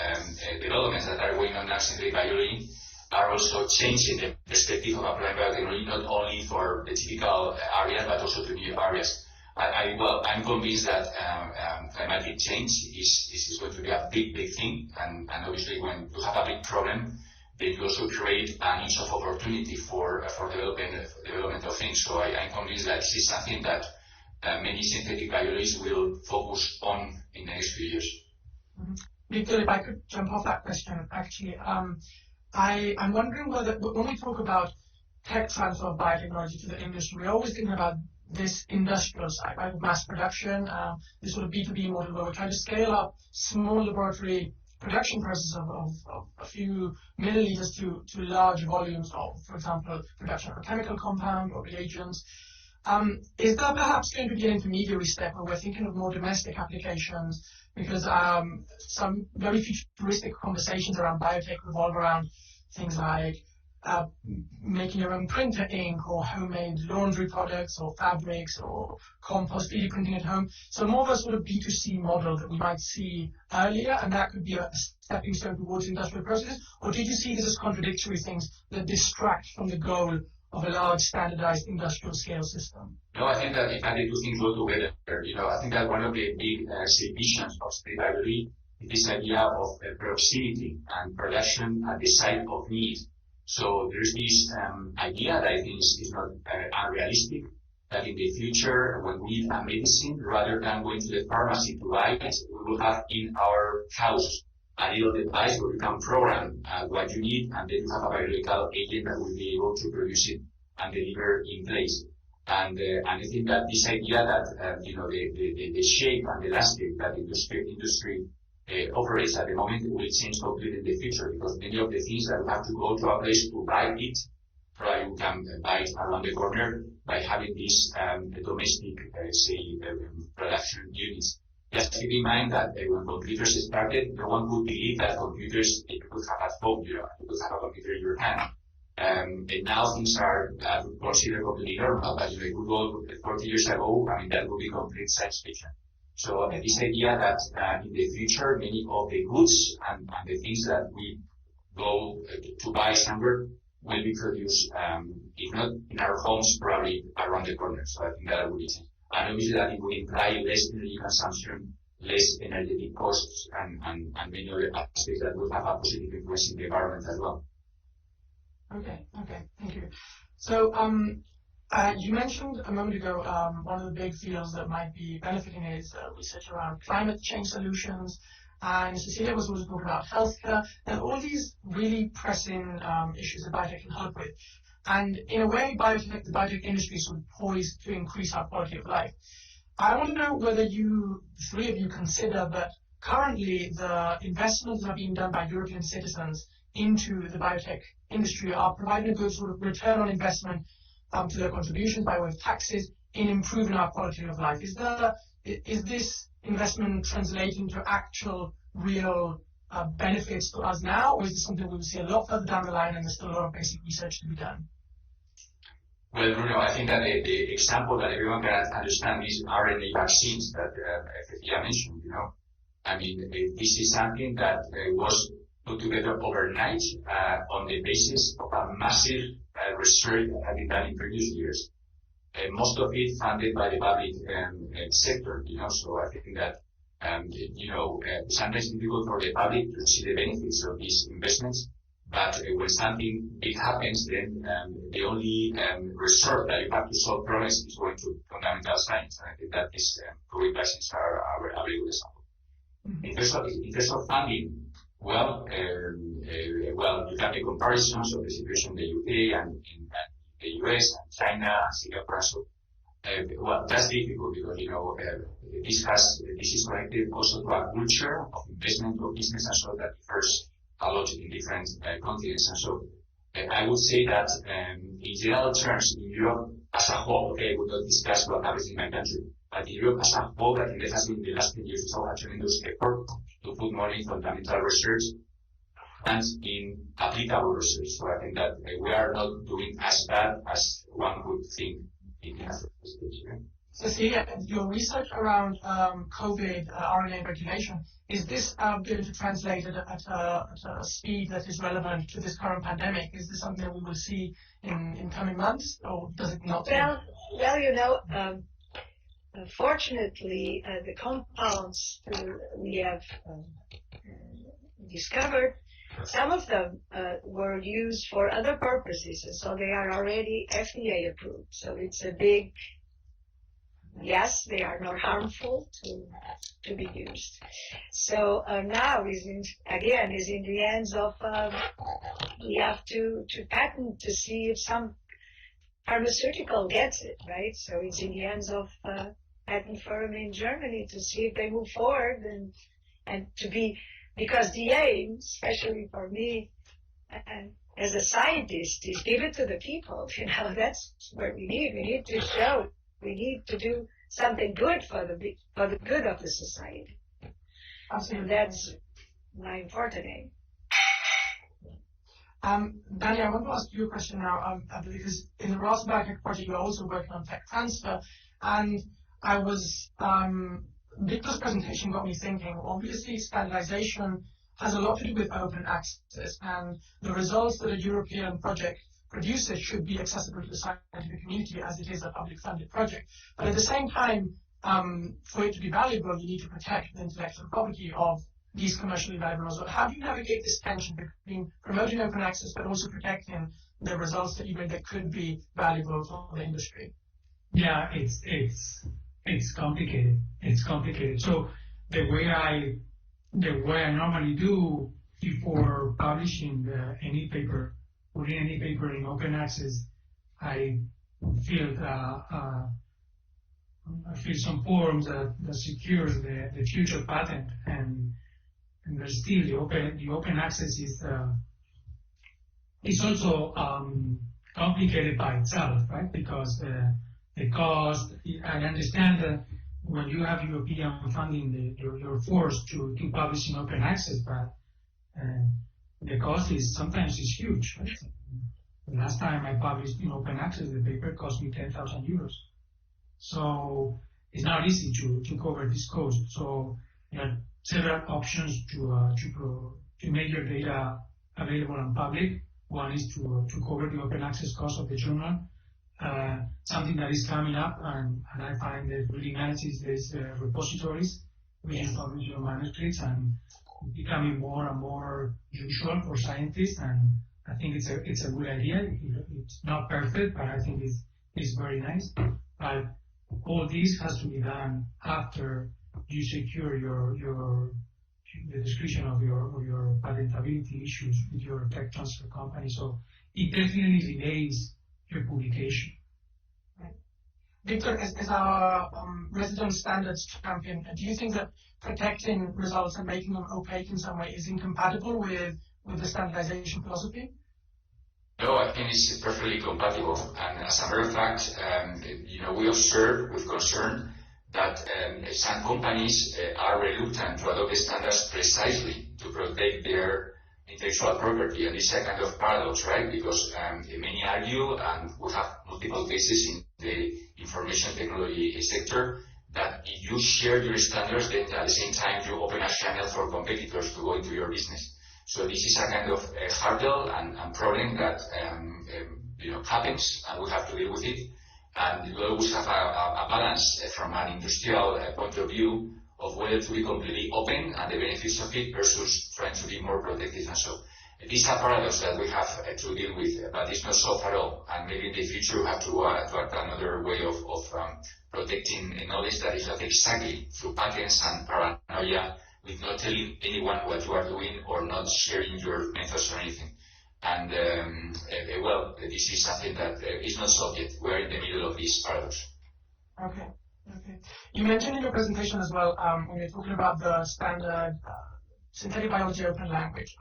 developments that are going on now in synthetic biology are also changing the perspective of applying biotechnology, not only for the typical areas, but also to new areas. I'm convinced that climatic change is going to be a big thing, and obviously when you have a big problem, then you also create a niche of opportunity for development of things. So I'm convinced that this is something that many synthetic biologists will focus on in the next few years. Mm-hmm. Victor, if I could jump off that question, actually, I'm wondering whether when we talk about tech transfer of biotechnology to the industry, we're always thinking about this industrial side, right, mass production, this sort of B2B model where we're trying to scale up small laboratory production process of a few milliliters to large volumes of, for example, production of a chemical compound or reagents. Is there perhaps going to be an intermediary step where we're thinking of more domestic applications? Because some very futuristic conversations around biotech revolve around things like making your own printer ink or homemade laundry products or fabrics or compost, 3D printing at home. So more of a sort of B2C model that we might see earlier, and that could be a stepping stone towards industrial processes? Or did you see this as contradictory things that distract from the goal of a large standardized industrial scale system? No, I think that the two things go together. I think that one of the big visions of synthetic biology is this idea of proximity and production at the site of need. So there's this idea that I think is not unrealistic, that in the future, when we need a medicine, rather than going to the pharmacy to buy it, we will have in our house a little device where you can program what you need, and then you have a biological agent that will be able to produce it and deliver in place. And I think that this idea that the shape and the landscape that industry operates at the moment will change completely in the future, because many of the things that we have to go to a place to buy it, probably we can buy it around the corner by having these domestic, production units. Just keep in mind that when computers started, no one would believe that computers you could have at home, you could have a computer in your hand. And now things are considered completely normal, but Google 40 years ago, that would be complete science fiction. So this idea that in the future, many of the goods and the things that we go to buy somewhere will be produced, if not in our homes, probably around the corner. So I think that would be changed. And obviously that it would imply less energy consumption, less energetic costs, and many other aspects that will have a positive influence in the environment as well. Okay, thank you. So you mentioned a moment ago one of the big fields that might be benefiting is research around climate change solutions, and Cecilia was also talking about healthcare, and all these really pressing issues that biotech can help with. And in a way, the biotech industry is sort of poised to increase our quality of life. I want to know whether the three of you consider that currently the investments that are being done by European citizens into the biotech industry are providing a good sort of return on investment to their contributions by way of taxes in improving our quality of life. Is this investment translating to actual, real benefits to us now, or is this something we will see a lot further down the line and there's still a lot of basic research to be done? Well, Bruno, I think that the example that everyone can understand is RNA vaccines that Cecilia mentioned, I mean, this is something that was put together overnight on the basis of a massive research that had been done in previous years. Most of it funded by the public sector, so I think that, sometimes it's difficult for the public to see the benefits of these investments, but when something big happens, then the only resort that you have to solve problems is going to fundamental science, and I think that these COVID vaccines are a very good example. In terms of funding, well, you have the comparisons of the situation in the UK and in the US and China and Singapore. So, well, that's difficult because this is connected also to a culture of investment or business, and so that differs a lot in different continents. And so, I would say that in general terms, in Europe as a whole, okay, we will not discuss what happens in my country, but in Europe as a whole, I think there has been in the last 10 years so a tremendous effort to put more in fundamental research and in applicable research. So I think that we are not doing as bad as one would think in the first stage. Cecilia, your research around COVID RNA regulation, is this going to translate at a speed that is relevant to this current pandemic? Is this something that we will see in coming months, or does it not? Well, fortunately, the compounds we have discovered, some of them were used for other purposes, and so they are already FDA approved. So it's a big, yes, they are not harmful to be used. So now is in the hands of, we have to patent to see if some pharmaceutical gets it, right? So it's in the hands of patent firm in Germany to see if they move forward and to be, because the aim, especially for me, as a scientist, is give it to the people. That's what we need. We need to show. We need to do something good for the good of the society. Absolutely. And that's my important aim. Danny, I want to ask you a question now, because in the RaftsForBiotech project, you're also working on tech transfer, and I was, Victor's presentation got me thinking, obviously standardization has a lot to do with open access, and the results that a European project produces should be accessible to the scientific community as it is a public funded project. But at the same time, for it to be valuable, you need to protect the intellectual property of these commercially valuable results. How do you navigate this tension between promoting open access but also protecting the results that you made that could be valuable for the industry? Yeah, it's complicated. It's complicated. So the way I normally do before publishing any paper, putting any paper in open access, I fill some forms that secures the future patent, and there's still the open access is also complicated by itself, right? Because the cost, I understand that when you have European funding, you're forced to publish in open access, but the cost sometimes is huge, right? The last time I published in open access, the paper cost me 10,000 euros. So it's not easy to cover this cost. So there are several options to make your data available and public. One is to cover the open access cost of the journal. Something that is coming up, and I find that really nice, is these repositories where you publish your manuscripts, and becoming more and more usual for scientists. And I think it's a good idea. It's not perfect, but I think it's very nice. But all this has to be done after you secure the description of your patentability issues with your tech transfer company. So it definitely delays your publication. Right. Victor, as our resident standards champion, do you think that protecting results and making them opaque in some way is incompatible with the standardization philosophy? No, I think it's perfectly compatible. And as a matter of fact, we observe with concern that some companies are reluctant to adopt standards precisely to protect their intellectual property. And it's a kind of paradox, right? Because many argue, and we have multiple cases in the information technology sector, that if you share your standards, then at the same time you open a channel for competitors to go into your business. So this is a kind of hurdle and problem that happens, and we have to deal with it. And we always have a balance from an industrial point of view of whether to be completely open and the benefits of it versus trying to be more protective. And so this is a paradox that we have to deal with, but it's not solved at all. And maybe in the future we have to add another way of protecting knowledge that is not exactly through patents and paranoia, with not telling anyone what you are doing or not sharing your methods or anything. And this is something that is not solved yet. We are in the middle of this paradox. Okay. You mentioned in your presentation as well, when you're talking about the standard synthetic biology open language,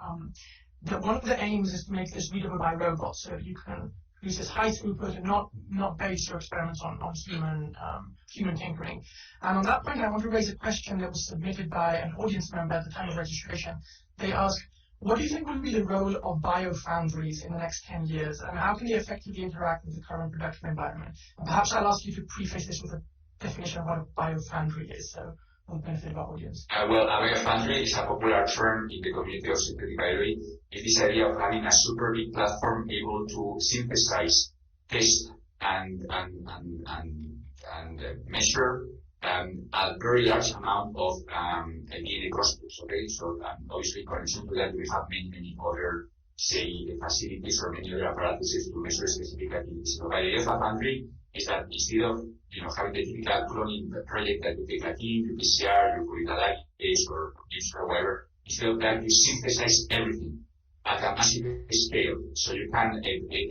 that one of the aims is to make this readable by robots, so that you can use this high throughput and not base your experiments on human tinkering. And on that point, I want to raise a question that was submitted by an audience member at the time of registration. They asked, what do you think will be the role of biofoundries in the next 10 years, and how can they effectively interact with the current production environment? And perhaps I'll ask you to preface this with a definition of what a biofoundry is, so for the benefit of our audience. A biofoundry is a popular term in the community of synthetic biology. It is the idea of having a super big platform able to synthesize, test, and measure a very large amount of DNA crosstalks. Okay, so obviously in connection to that we have many other, say, facilities or many other apparatuses to measure specific activities. So the idea of a foundry is that instead of having the typical cloning project that you take a key, you PCR, you put it a ligase or whatever, instead of that you synthesize everything at a massive scale, so you can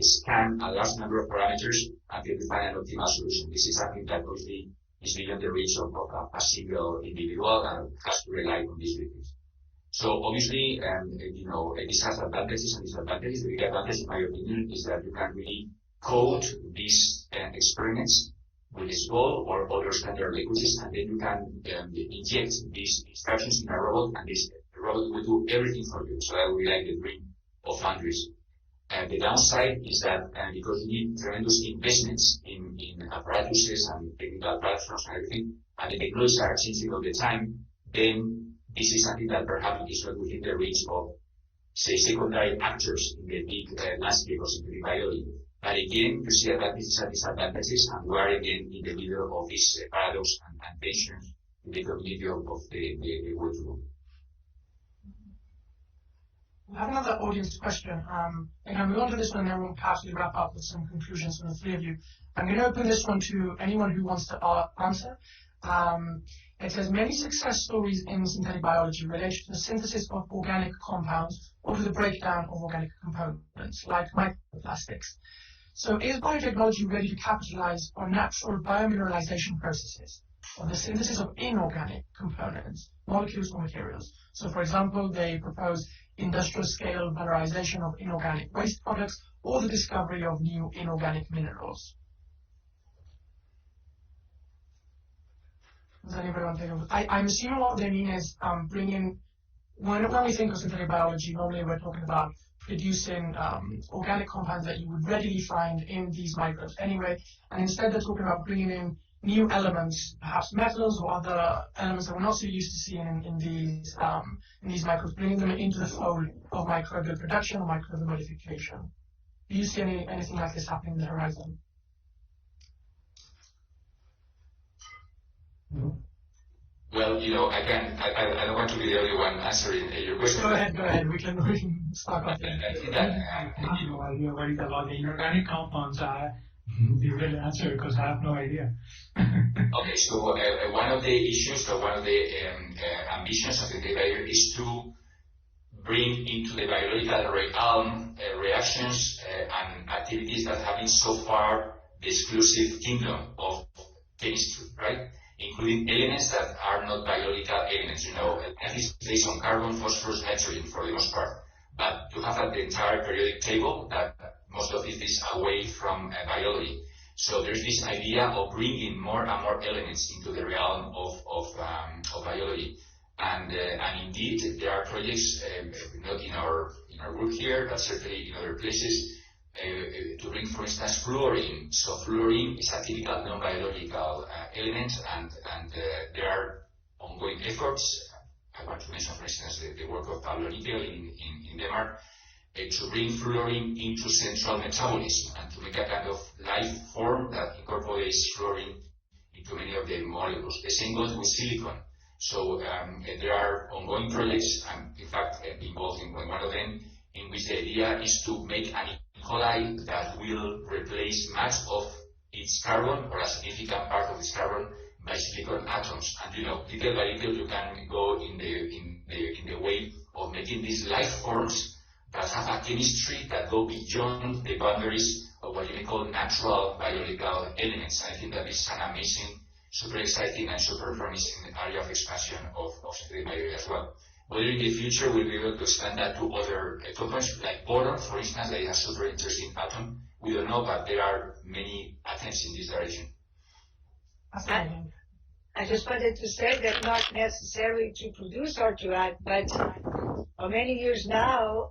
scan a large number of parameters until you find an optimal solution. This is something that obviously is beyond the reach of a single individual and has to rely on these methods. So obviously, this has advantages and disadvantages. The big advantage, in my opinion, is that you can really code these experiments with small or other standard languages, and then you can inject these instructions in a robot, and this robot will do everything for you. So that would be like the dream of foundries. The downside is that because you need tremendous investments in apparatuses and technical platforms and everything, and the technologies are changing all the time, then this is something that perhaps is not within the reach of, say, secondary actors in the big landscape of synthetic biology. But again, you see advantages and disadvantages, and we are again in the middle of this paradox and tensions in the community of the way to go. We have another audience question, and I'll move on to this one, and then we'll perhaps wrap up with some conclusions from the three of you. I'm going to open this one to anyone who wants to answer. It says, many success stories in synthetic biology relate to the synthesis of organic compounds or to the breakdown of organic components, like microplastics. So is biotechnology ready to capitalize on natural biomineralization processes, or the synthesis of inorganic components, molecules or materials? So for example, they propose industrial scale valorization of inorganic waste products or the discovery of new inorganic minerals. Does anybody want to take over? I'm assuming what they mean is bringing, when we think of synthetic biology, normally we're talking about producing organic compounds that you would readily find in these microbes anyway, and instead they're talking about bringing in new elements, perhaps metals or other elements that we're not so used to seeing in these microbes, bringing them into the fold of microbial production or microbial modification. Do you see anything like this happening in the horizon? No. Well, I don't want to be the only one answering your question. Go ahead. We can start off. I have no idea what is about the inorganic compounds. The real answer, because I have no idea. Okay, so one of the issues or one of the ambitions of the debate is to bring into the biological realm reactions and activities that have been so far the exclusive kingdom of chemistry, right? Including elements that are not biological elements. Life is based on carbon, phosphorus, nitrogen for the most part. But to have the entire periodic table, that most of it is away from biology. So there's this idea of bringing more and more elements into the realm of biology. And indeed, there are projects, not in our group here, but certainly in other places, to bring, for instance, fluorine. So fluorine is a typical non-biological element, and there are ongoing efforts. I want to mention, for instance, the work of Pablo Nickel in Denmark, to bring fluorine into central metabolism and to make a kind of life form that incorporates fluorine into many of the molecules. The same goes with silicon. So there are ongoing projects, and in fact involved in one of them, in which the idea is to make an E. coli that will replace much of its carbon, or a significant part of its carbon, by silicon atoms. And little by little, you can go in the way of making these life forms that have a chemistry that go beyond the boundaries of what you may call natural biological elements. I think that is an amazing, super exciting, and super promising area of expansion of synthetic biology as well. Whether in the future we'll be able to expand that to other compounds, like boron, for instance, that is a super interesting atom, we don't know, but there are many attempts in this direction. I just wanted to say that not necessarily to produce or to add, but for many years now,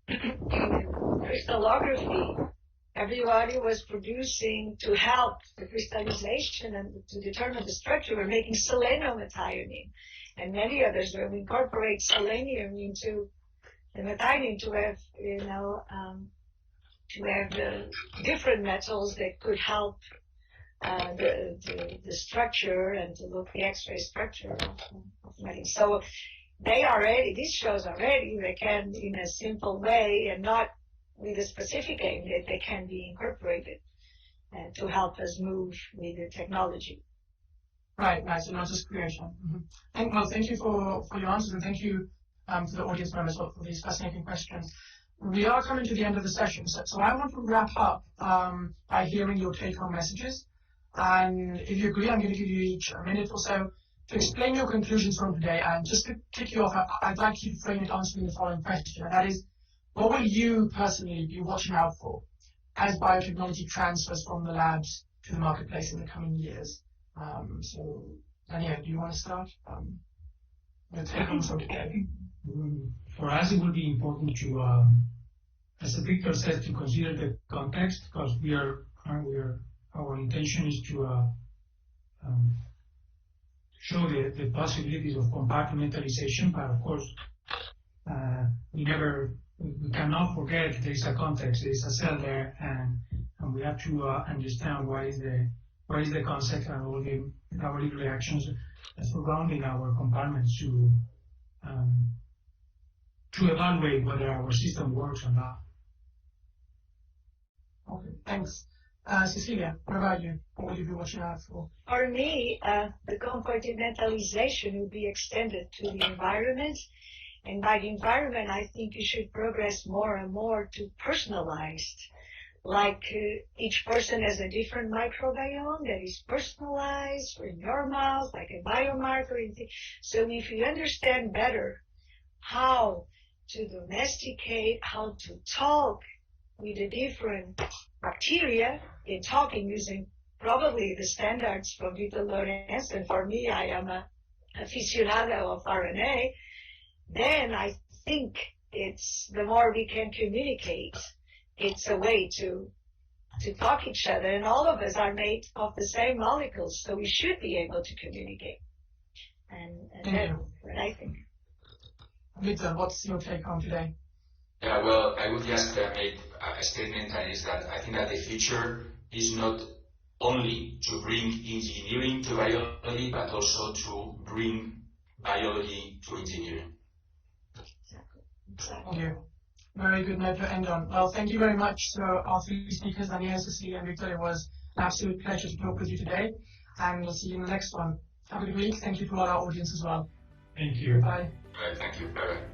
in crystallography, everybody was producing to help the crystallization and to determine the structure. We're making selenium methionine, and many others will incorporate selenium into the methionine to have, different metals that could help the structure and to look the X-ray structure of many. So this shows already they can, in a simple way and not with a specific aim, that they can be incorporated to help us move with the technology. Right, nice, and not just creation. Mm-hmm. Thank you for your answers, and thank you to the audience members for these fascinating questions. We are coming to the end of the session, so I want to wrap up by hearing your take-home messages. And if you agree, I'm going to give you each a minute or so to explain your conclusions from today. And just to kick you off, I'd like you to frame it answering the following question, and that is, what will you personally be watching out for as biotechnology transfers from the labs to the marketplace in the coming years? So, Daniel, do you want to start? Your take-home from today. For us, it will be important to, as Victor said, to consider the context, because our intention is to show the possibilities of compartmentalization, but of course, we cannot forget there is a context, there is a cell there, and we have to understand what is the concept and all the metabolic reactions that surrounding our compartments to evaluate whether our system works or not. Okay, thanks. Cecilia, what about you? What will you be watching out for? For me, the compartmentalization will be extended to the environment. And by the environment, I think you should progress more and more to personalized. Like each person has a different microbiome that is personalized in your mouth, like a biomarker. So if you understand better how to domesticate, how to talk with the different bacteria, in talking using probably the standards from Vito Lorenz, and for me, I am a aficionado of RNA, then I think it's the more we can communicate, it's a way to to talk each other, and all of us are made of the same molecules, so we should be able to communicate. And that's what I think. Victor, what's your take on today? Yeah, well, I would just make a statement, and is that I think that the future is not only to bring engineering to biology, but also to bring biology to engineering. Thank you. Very good note to end on. Well, thank you very much to our three speakers, Daniela, Cecilia, and Victor. It was an absolute pleasure to talk with you today, and we'll see you in the next one. Have a good week. Thank you to all our audience as well. Thank you. Bye. Right, thank you. Bye-bye.